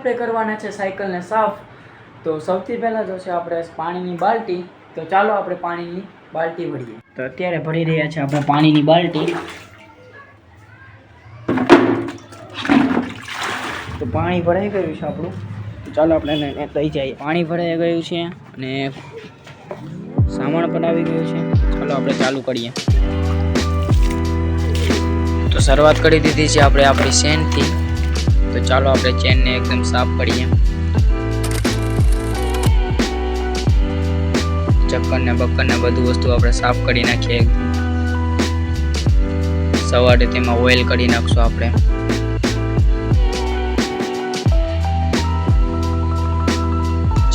આપણે કરવાના છે સાયકલને સાફ. તો સૌથી પહેલાં જો છે આપણે પાણીની બાલટી. તો ચાલો આપણે પાણીની બાલટી ભરીએ. તો અત્યારે ભરી રહ્યા છે આપણે પાણીની બાલટી. તો પાણી ભરાઈ ગયું છે આપણું. તો ચાલો આપણે એને લઈ જઈએ. પાણી ભરાઈ ગયું છે અને સામાન પણ આવી ગયું છે. ચાલો આપણે ચાલુ કરીએ. તો શરૂઆત કરી દીધી છે આપણે આપણી ચેનથી. તો ચાલો આપણે ચેનને એકદમ સાફ કરીએ. ચક્કર ને બક્કર ને બધું વસ્તુ આપણે સાફ કરી નાખીએ. સવારે તેમાં ઓઇલ કરી નાખશું આપણે.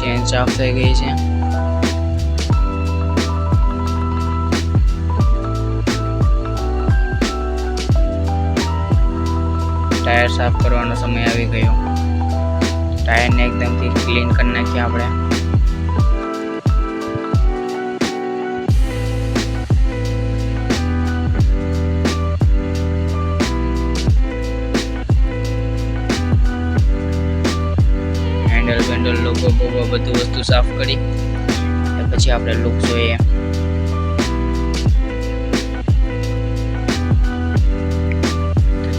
ચેન સાફ થઈ ગઈ છે. ટાયર સાફ કરવાનો સમય આવી ગયો. ટાયરને એકદમથી ક્લીન કરી નાખીએ આપણે. હેન્ડલ બેન્ડલ લોગો બોગો બધું વસ્તુ સાફ કરી પછી આપણે લુક જોઈએ.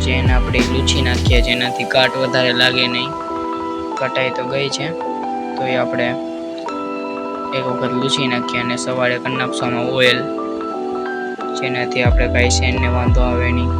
ચેન આપણે લૂછી નાખીએ જેનાથી કાટ વધારે લાગે નહીં. કટાઈ તો ગઈ છે તો એ આપણે એક વખત લૂછી નાખીએ અને સવારે કરી નાખશું ઓઇલ, જેનાથી આપણે કાંઈ ચેનને વાંધો આવે નહીં.